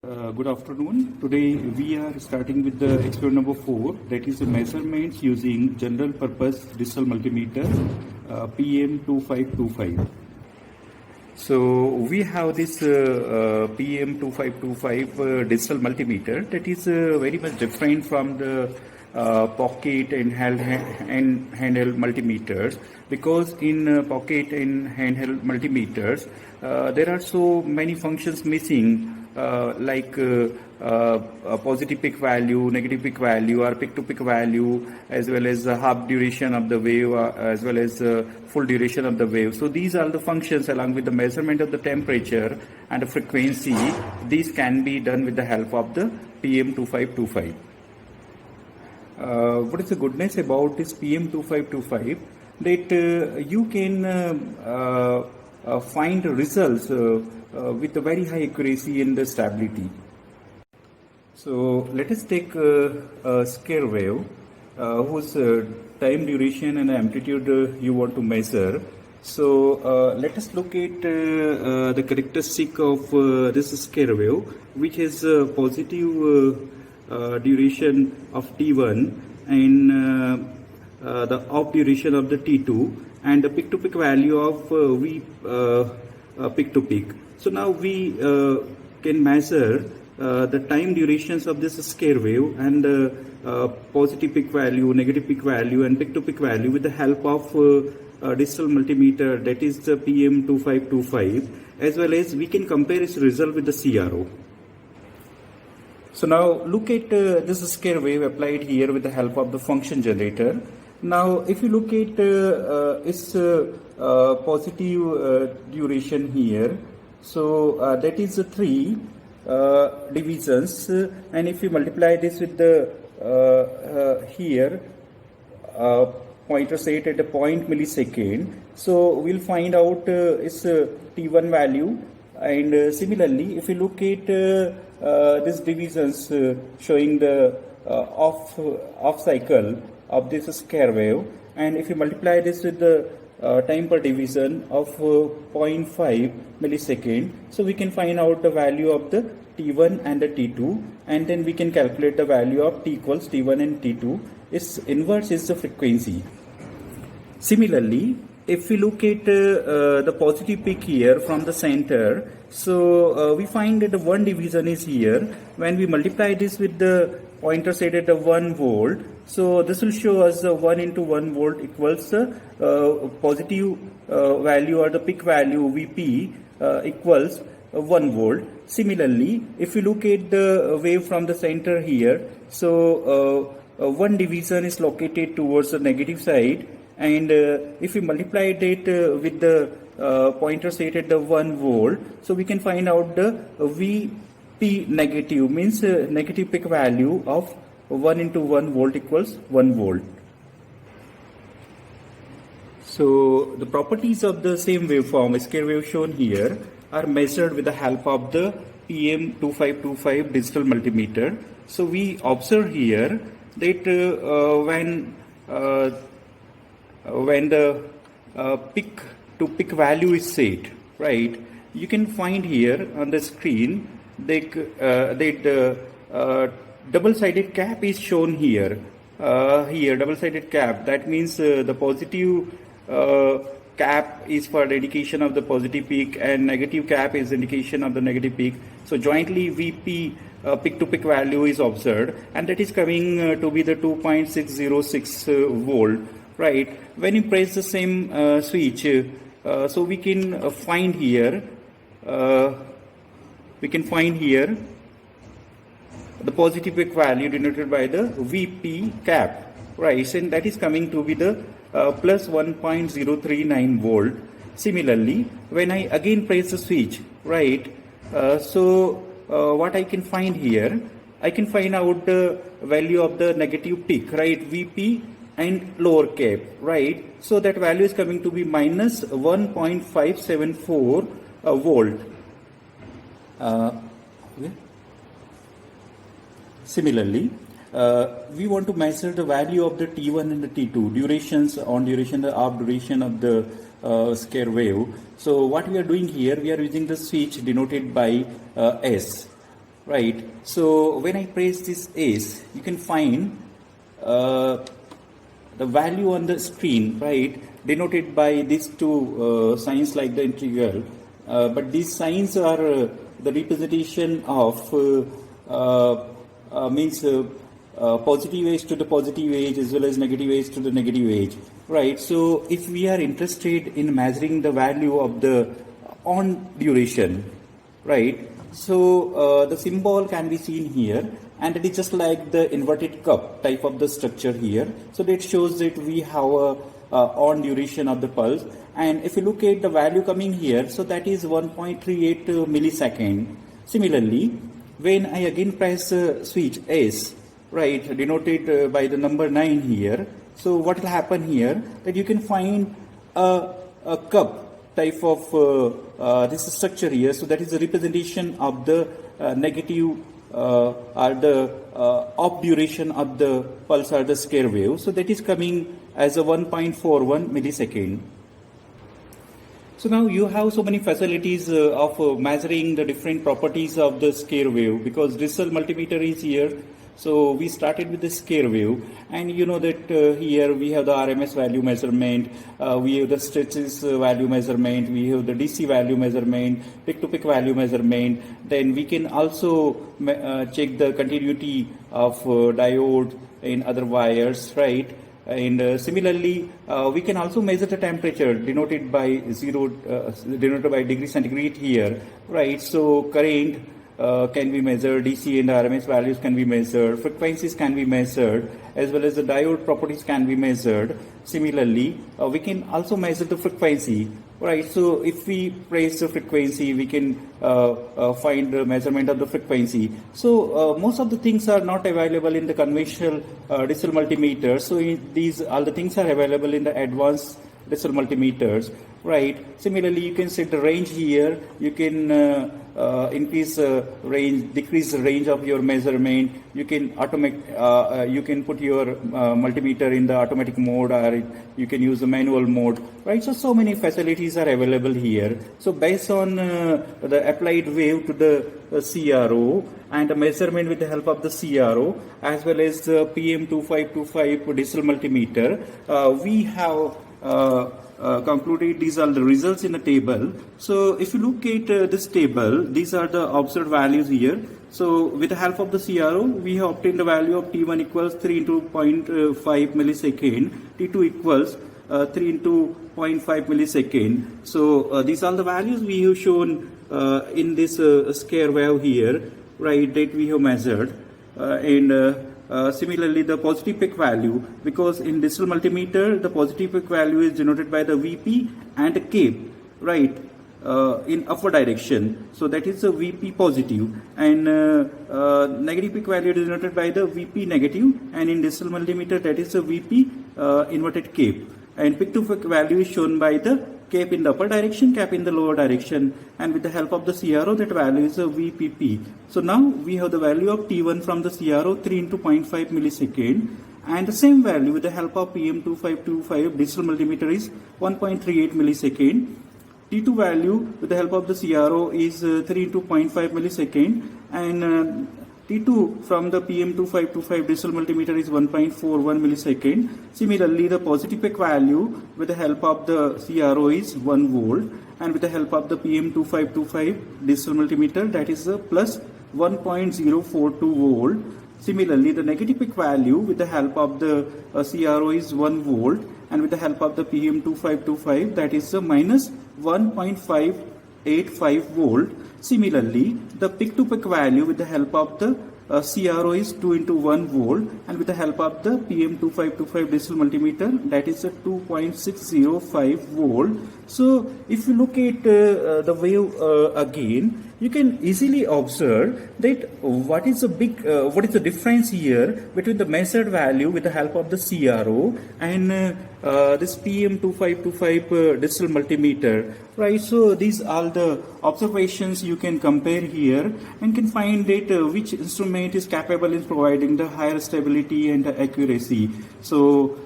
Good afternoon. Today we are starting with the experiment number 4, that is the measurements using general purpose digital multimeter PM2525. So we have this PM2525 digital multimeter that is very much different from the pocket and handheld multimeters, because in pocket and handheld multimeters there are so many functions missing, like a positive peak value, negative peak value, or peak to peak value, as well as half duration of the wave, as well as full duration of the wave. So these are the functions, along with the measurement of the temperature and the frequency. These can be done with the help of the PM2525. What is the goodness about this PM2525? That you can find results with a very high accuracy and the stability. So let us take a square wave whose time duration and amplitude you want to measure. So let us look at the characteristic of this square wave, which has a positive duration of T1 and the off duration of the T2, and the peak to peak value of V peak to peak. So now we can measure the time durations of this square wave and positive peak value, negative peak value, and peak to peak value with the help of digital multimeter, that is the PM2525, as well as we can compare its result with the CRO. So now look at this square wave applied here with the help of the function generator. Now if you look at its positive duration here, so that is 3 divisions, and if you multiply this with the here pointer set at a point millisecond, so we'll find out its T1 value. And similarly, if you look at these divisions showing the off cycle of this square wave, and if you multiply this with the time per division of 0.5 millisecond, so we can find out the value of the T1 and the T2, and then we can calculate the value of T equals T1 and T2. Its inverse is the frequency. Similarly, if we look at the positive peak here from the center, so we find that the 1 division is here. When we multiply this with the pointer set at the 1 volt, so this will show us 1 into 1 volt equals positive value, or the peak value Vp equals 1 volt. Similarly, if you look at the wave from the center here, so 1 division is located towards the negative side, and if we multiply it with the pointer set at the 1 volt, so we can find out the Vp negative, means negative peak value of 1 into 1 volt equals 1 volt. So the properties of the same waveform, square wave shown here, are measured with the help of the PM2525 digital multimeter. So we observe here that when the peak to peak value is set, right, you can find here on the screen that double-sided cap is shown here. Here, double-sided cap. That means the positive cap is for the indication of the positive peak, and negative cap is indication of the negative peak. So jointly Vp peak to peak value is observed, and that is coming to be the 2.606 volt. Right. When you press the same switch, so we can find here. The positive peak value denoted by the Vp cap, right, and that is coming to be the plus 1.039 volt. Similarly, when I again press the switch, right, so what I can find here, I can find out the value of the negative peak, right, Vp and lower cap, right, so that value is coming to be minus 1.574 volt. Okay. Similarly, we want to measure the value of the T1 and the T2, durations, on duration, the off duration of the square wave. So what we are doing here, we are using the switch denoted by S. right? So when I press this S, you can find the value on the screen, right, denoted by these two signs like the integral. But these signs are the representation of positive edge to the positive edge as well as negative edge to the negative edge, right? So if we are interested in measuring the value of the on duration, right? So the symbol can be seen here, and it is just like the inverted cup type of the structure here. So that shows that we have a on duration of the pulse. And if you look at the value coming here, so that is 1.38 millisecond. Similarly, when I again press switch S, right, denoted by the number 9 here, so what will happen here, that you can find a cup type of this structure here. So that is the representation of the negative or the off duration of the pulse or the square wave. So that is coming as a 1.41 millisecond. So now you have so many facilities of measuring the different properties of the square wave, because digital multimeter is here. So we started with the square wave, and you know that here we have the RMS value measurement, we have the stretches value measurement, we have the DC value measurement, peak-to-peak value measurement. Then we can also check the continuity of diode in other wires, right? And similarly, we can also measure the temperature denoted by denoted by degree centigrade here, right? So current can be measured, DC and RMS values can be measured, frequencies can be measured, as well as the diode properties can be measured. Similarly, we can also measure the frequency, right? So if we press the frequency, we can find the measurement of the frequency. So most of the things are not available in the conventional digital multimeter. So these all the things are available in the advanced digital multimeters, right? Similarly, you can set the range here. You can increase range, decrease the range of your measurement. You can you can put your multimeter in the automatic mode, or you can use the manual mode, right? So many facilities are available here. So based on the applied wave to the CRO and the measurement with the help of the CRO, as well as the PM2525 digital multimeter, we have concluded these are the results in the table. So if you look at this table, these are the observed values here. So with the help of the CRO, we have obtained the value of T1 equals 3 into 0.5 millisecond, T2 equals 3 into 0.5 millisecond. So these are the values we have shown in this square wave here, right, that we have measured. Similarly, the positive peak value, because in digital multimeter, the positive peak value is denoted by the VP and the CAPE, right, in upward direction. So that is the VP positive, and negative peak value is denoted by the VP negative, and in digital multimeter, that is the VP inverted CAPE. And peak to peak value is shown by the CAPE in the upper direction, CAPE in the lower direction, and with the help of the CRO, that value is a VPP. So now we have the value of T1 from the CRO, 3 into 0.5 millisecond, and the same value with the help of PM2525 digital multimeter is 1.38 millisecond. T2 value with the help of the CRO is 3 into 0.5 millisecond, and T2 from the PM2525 digital multimeter is 1.41 millisecond. Similarly, the positive peak value with the help of the CRO is 1 volt, and with the help of the PM2525 digital multimeter, that is plus 1.042 volt. Similarly, the negative peak value with the help of the CRO is 1 volt, and with the help of the PM2525, that is minus 1.585 volt. Similarly, the peak to peak value with the help of the CRO is 2 into 1 volt, and with the help of the PM2525 digital multimeter, that is 2.605 volt. So if you look at the wave again, you can easily observe that what is the difference here between the measured value with the help of the CRO and this PM2525 digital multimeter, right? So these are the observations you can compare here and can find that which instrument is capable in providing the higher stability and accuracy. So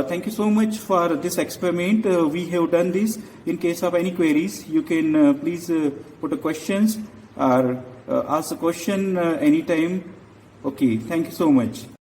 thank you so much for this experiment. We have done this. In case of any queries, you can please put a questions or ask a question anytime. Okay, thank you so much.